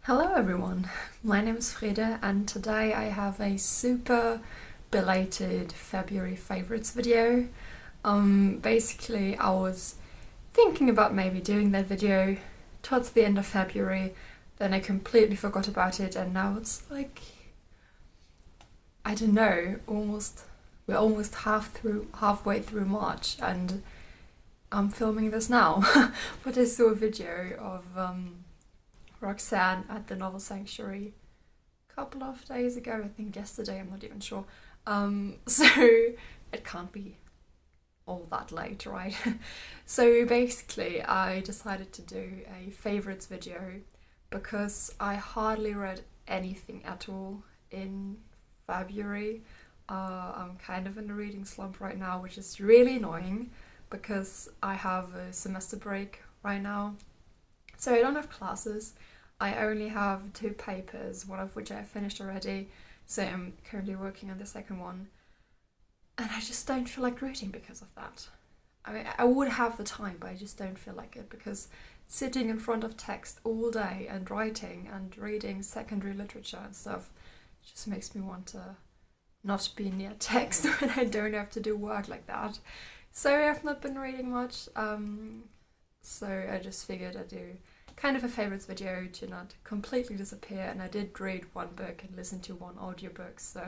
Hello everyone, my name is Freda and today I have a super belated February favorites video. Basically I was thinking about maybe doing that video towards the end of February, then I completely forgot about it and now it's like, I don't know, we're almost halfway through March and I'm filming this now. But I saw a video of Roxanne at the Novel Sanctuary a couple of days ago, I think yesterday, I'm not even sure. So it can't be all that late, right? So basically I decided to do a favorites video because I hardly read anything at all in February. I'm kind of in a reading slump right now, which is really annoying because I have a semester break right now. So I don't have classes. I only have two papers, one of which I finished already, so I'm currently working on the second one. And I just don't feel like reading because of that. I mean, I would have the time, but I just don't feel like it because sitting in front of text all day and writing and reading secondary literature and stuff just makes me want to not be near text when I don't have to do work like that. So I've not been reading much, so I just figured I'd do kind of a favorites video to not completely disappear, and I did read one book and listen to one audiobook, so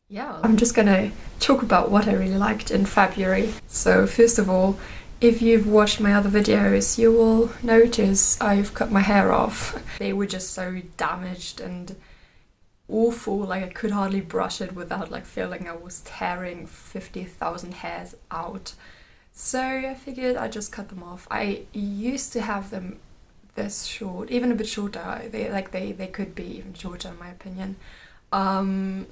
yeah. I'm just gonna talk about what I really liked in February. So first of all, if you've watched my other videos, you will notice I've cut my hair off. They were just so damaged and awful, like I could hardly brush it without like feeling I was tearing 50,000 hairs out. So I figured I'd just cut them off. I used to have them this short, even a bit shorter. They could be even shorter in my opinion. And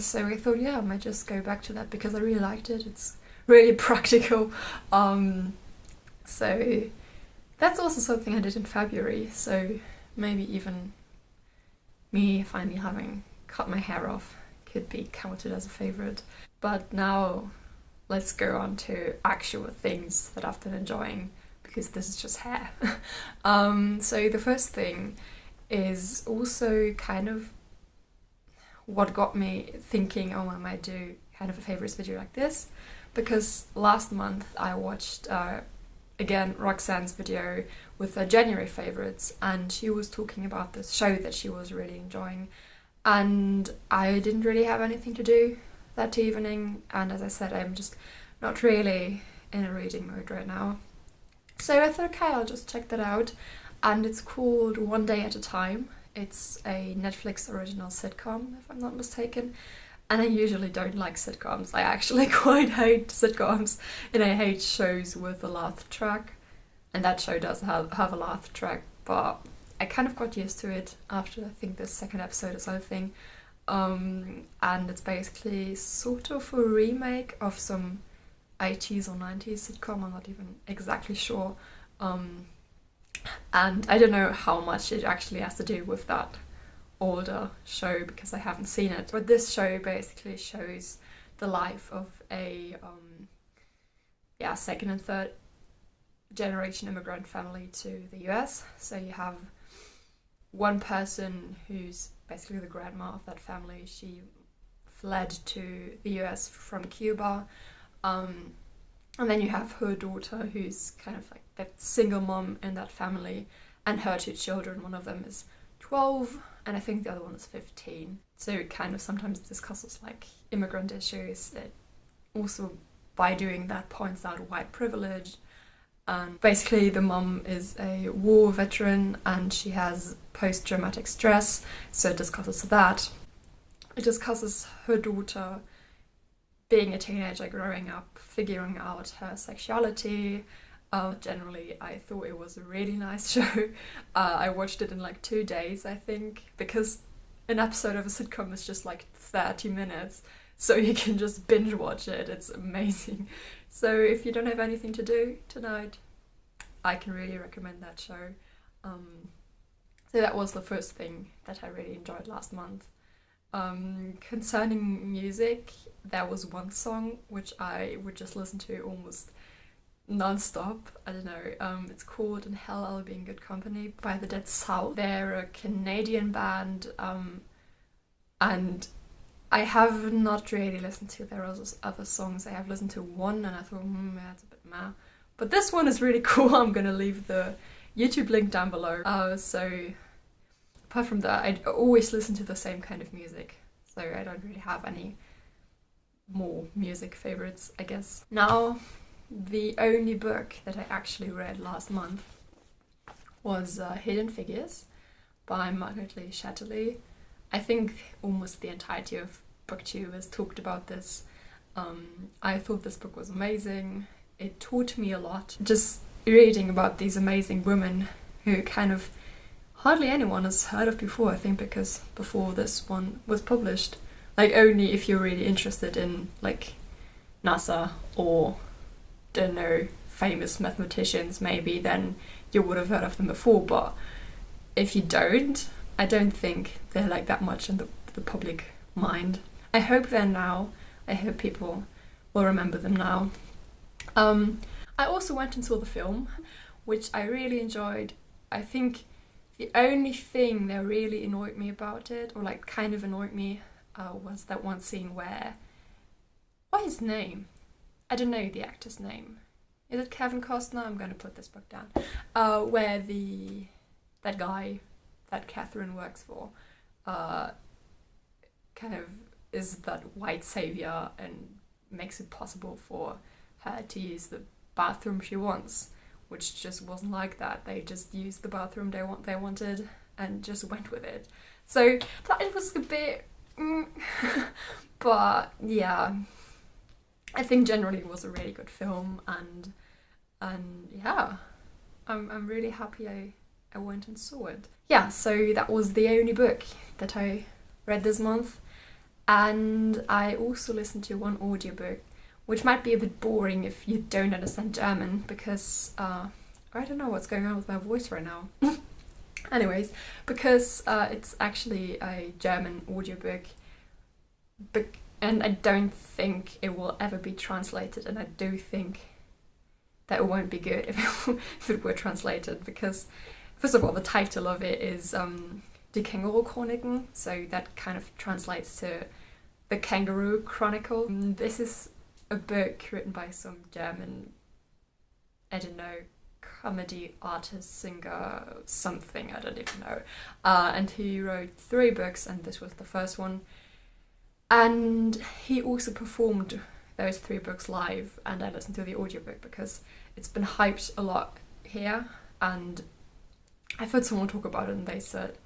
so I thought, yeah, I might just go back to that because I really liked it. It's really practical. So that's also something I did in February. So maybe even me finally having cut my hair off could be counted as a favorite. But now let's go on to actual things that I've been enjoying, because this is just hair. So the first thing is also kind of what got me thinking, oh, I might do kind of a favorites video like this, because last month I watched again Roxanne's video with her January favorites, and she was talking about this show that she was really enjoying, and I didn't really have anything to do that evening, and as I said, I'm just not really in a reading mode right now. So I thought, okay, I'll just check that out, and it's called One Day at a Time. It's a Netflix original sitcom, if I'm not mistaken, and I usually don't like sitcoms. I actually quite hate sitcoms, and I hate shows with a laugh track, and that show does have a laugh track, but I kind of got used to it after I think the second episode or something. And it's basically sort of a remake of some 80s or 90s sitcom, I'm not even exactly sure. And I don't know how much it actually has to do with that older show because I haven't seen it. But this show basically shows the life of a second and third generation immigrant family to the US. So you have one person who's basically the grandma of that family. She fled to the US from Cuba. And then you have her daughter, who's kind of like that single mom in that family, and her two children. One of them is 12, and I think the other one is 15. So it kind of sometimes discusses like immigrant issues. It also, by doing that, points out white privilege. And basically the mum is a war veteran and she has post-traumatic stress, so it discusses that. It discusses her daughter being a teenager, growing up, figuring out her sexuality. Generally, I thought it was a really nice show. I watched it in like 2 days, I think, because an episode of a sitcom is just like 30 minutes, so you can just binge watch it. It's amazing. So if you don't have anything to do tonight, I can really recommend that show. So that was the first thing that I really enjoyed last month. Concerning music, there was one song which I would just listen to almost non-stop. I don't know. It's called In Hell I'll Be in Good Company by the Dead South. They're a Canadian band, and I have not really listened to their other songs. I have listened to one and I thought, yeah, it's a bit meh. But this one is really cool. I'm gonna leave the YouTube link down below. So apart from that, I always listen to the same kind of music. So I don't really have any more music favorites, I guess. Now, the only book that I actually read last month was Hidden Figures by Margaret Lee Shetterly. I think almost the entirety of book 2 has talked about this. I thought this book was amazing. It taught me a lot. Just reading about these amazing women who kind of hardly anyone has heard of before, I think, because before this one was published. Like, only if you're really interested in, like, NASA or, don't know, famous mathematicians, maybe, then you would have heard of them before. But if you don't, I don't think they're like that much in the public mind. I hope they're now. I hope people will remember them now. I also went and saw the film, which I really enjoyed. I think the only thing that really annoyed me about it, or like kind of annoyed me, was that one scene where... What's his name? I don't know the actor's name. Is it Kevin Costner? I'm going to put this book down. Where that guy that Catherine works for kind of is that white savior and makes it possible for her to use the bathroom she wants, which just wasn't like that. They just used the bathroom they wanted and just went with it. So that was a bit... but yeah, I think generally it was a really good film, and yeah, I'm really happy I went and saw it. Yeah, so that was the only book that I read this month, and I also listened to one audiobook, which might be a bit boring if you don't understand German, because I don't know what's going on with my voice right now. Anyways, because it's actually a German audiobook, and I don't think it will ever be translated, and I do think that it won't be good if it were translated, because first of all, the title of it is Die Känguru-Chroniken, so that kind of translates to The Kangaroo Chronicle. This is a book written by some German, I don't know, comedy artist, singer, something, I don't even know. And he wrote 3 books, and this was the first one. And he also performed those 3 books live, and I listened to the audiobook because it's been hyped a lot here, and I've heard someone talk about it and they said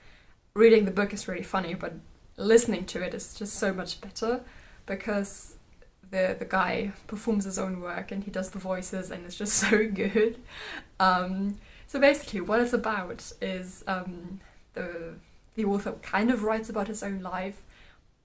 reading the book is really funny, but listening to it is just so much better, because the guy performs his own work and he does the voices, and it's just so good. So basically what it's about is the author kind of writes about his own life,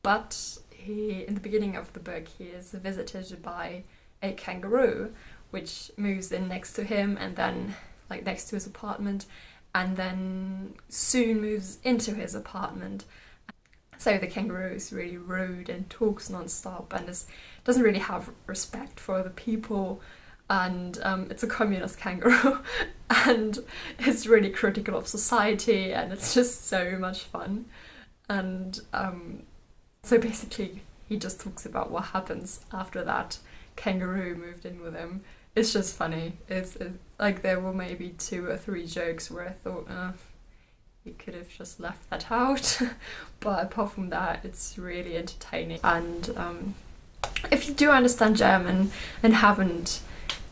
but in the beginning of the book he is visited by a kangaroo which moves in next to him, and then like next to his apartment, and then soon moves into his apartment. So the kangaroo is really rude and talks non-stop, and doesn't really have respect for other people, and it's a communist kangaroo and it's really critical of society, and it's just so much fun. And so basically he just talks about what happens after that kangaroo moved in with him. It's just funny. It's like there were maybe 2 or 3 jokes where I thought, you could have just left that out. But apart from that, it's really entertaining. And if you do understand German and haven't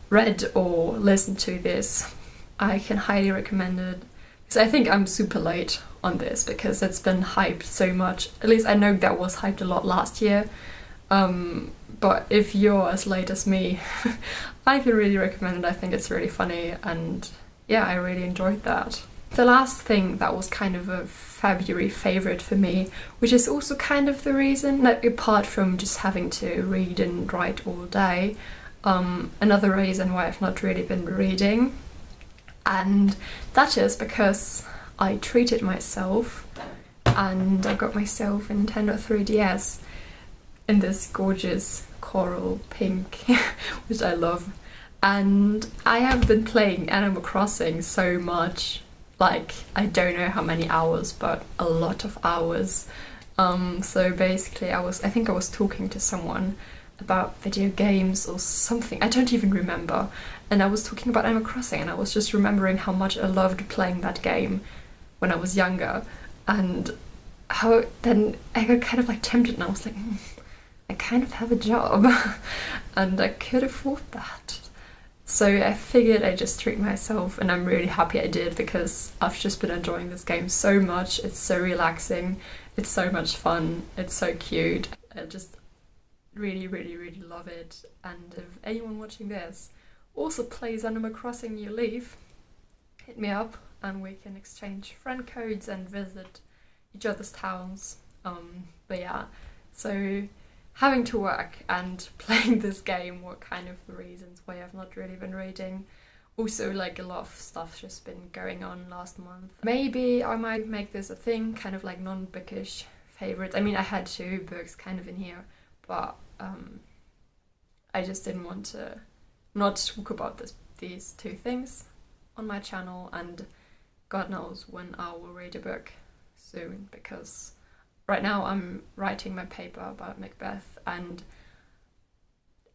read or listened to this, I can highly recommend it. Because I think I'm super late on this, because it's been hyped so much. At least I know that was hyped a lot last year. But if you're as late as me, I can really recommend it. I think it's really funny, and yeah, I really enjoyed that. The last thing that was kind of a February favourite for me, which is also kind of the reason, like, apart from just having to read and write all day, another reason why I've not really been reading, and that is because I treated myself and I got myself a Nintendo 3DS in this gorgeous coral pink, which I love. and I have been playing Animal Crossing so much, like I don't know how many hours, but a lot of hours. So basically I think I was talking to someone about video games or something, I don't even remember, and I was talking about Animal Crossing, and I was just remembering how much I loved playing that game when I was younger, and how then I got kind of like tempted, and I was like, I kind of have a job and I could afford that. So I figured I'd just treat myself, and I'm really happy I did, because I've just been enjoying this game so much. It's so relaxing, it's so much fun, it's so cute. I just really, really, really love it. And if anyone watching this also plays Animal Crossing New Leaf, hit me up and we can exchange friend codes and visit each other's towns. But yeah, so having to work and playing this game were kind of the reasons why I've not really been reading. Also, like, a lot of stuff's just been going on last month. Maybe I might make this a thing, kind of like non-bookish favorites. I mean, I had 2 books kind of in here, but I just didn't want to not talk about these 2 things on my channel, and God knows when I will read a book soon, because right now I'm writing my paper about Macbeth, and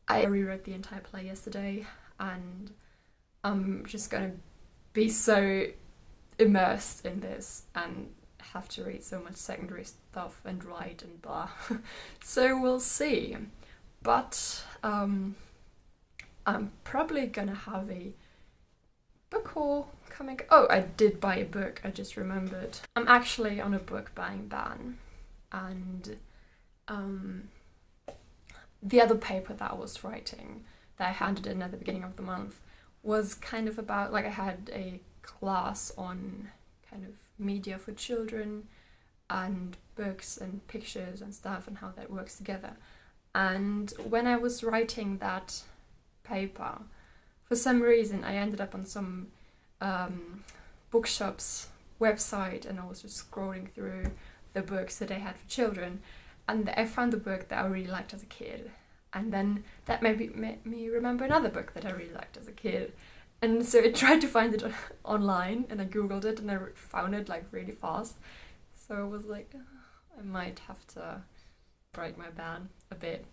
I reread the entire play yesterday, and I'm just gonna be so immersed in this and have to read so much secondary stuff and write and blah. So we'll see. But I'm probably gonna have a book haul coming. Oh, I did buy a book, I just remembered. I'm actually on a book buying ban, and the other paper that I was writing, that I handed in at the beginning of the month, was kind of about, like, I had a class on kind of media for children and books and pictures and stuff and how that works together. And when I was writing that paper, for some reason I ended up on some bookshop's website, and I was just scrolling through the books that they had for children, and I found the book that I really liked as a kid, and then that made me remember another book that I really liked as a kid. And so I tried to find it online, and I googled it, and I found it like really fast. So I was like, I might have to break my ban a bit.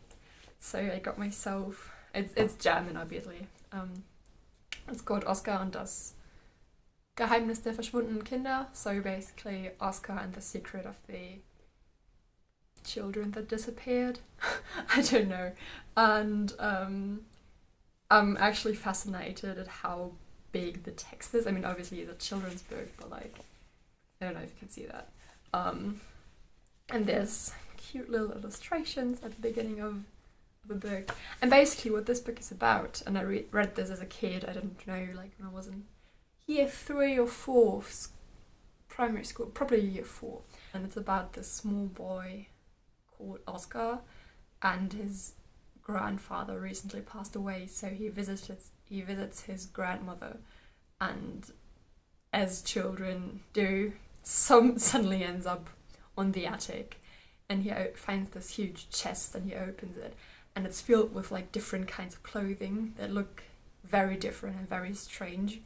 So I got myself, it's German obviously, it's called Oscar und das Geheimnis der verschwundenen Kinder. So basically Oscar and the secret of the children that disappeared. I don't know. And I'm actually fascinated at how big the text is. I mean, obviously it's a children's book, but like, I don't know if you can see that. And there's cute little illustrations at the beginning of the book. And basically what this book is about, and I read this as a kid, I don't know, like when I was in year 3 or 4 primary school, probably year 4. And it's about this small boy called Oscar, and his grandfather recently passed away, so he visits his grandmother, and as children do, suddenly ends up on the attic, and he finds this huge chest, and he opens it, and it's filled with like different kinds of clothing that look very different and very strange,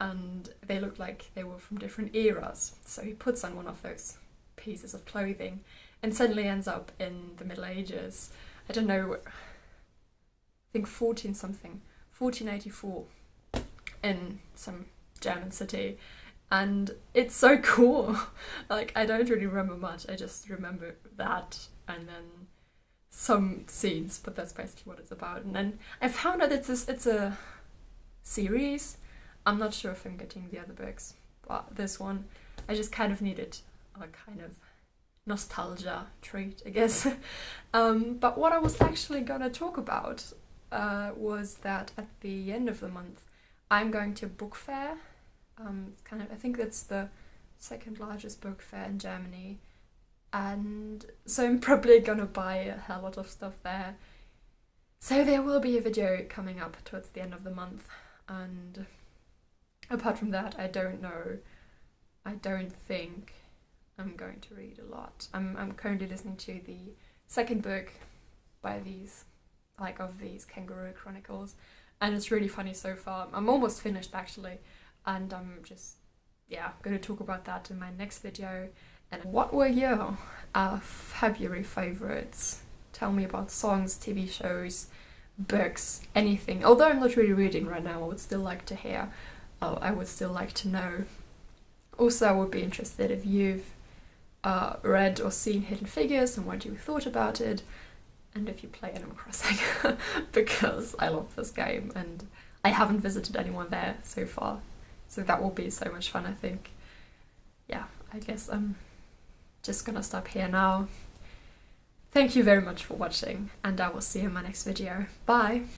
and they look like they were from different eras. So he puts on one of those pieces of clothing and suddenly ends up in the Middle Ages. I don't know, I think 1484, in some German city. And it's so cool. Like, I don't really remember much, I just remember that and then some scenes, but that's basically what it's about. And then I found out it's a series. I'm not sure if I'm getting the other books, but this one, I just kind of needed a kind of nostalgia treat, I guess. But what I was actually gonna talk about was that at the end of the month I'm going to a book fair. It's kind of, I think that's the 2nd largest book fair in Germany, and so I'm probably gonna buy a hell lot of stuff there. So there will be a video coming up towards the end of the month, and apart from that, I don't know. I don't think I'm going to read a lot. I'm currently listening to the 2nd book by these Kangaroo Chronicles, and it's really funny so far. I'm almost finished actually, and I'm just, yeah, going to talk about that in my next video. And what were your February favorites? Tell me about songs, TV shows, books, anything. Although I'm not really reading right now, I would still like to hear. I would still like to know. Also, I would be interested if you've read or seen Hidden Figures and what you thought about it, and if you play Animal Crossing, because I love this game and I haven't visited anyone there so far, so that will be so much fun, I think. Yeah, I guess I'm just gonna stop here now. Thank you very much for watching, and I will see you in my next video. Bye!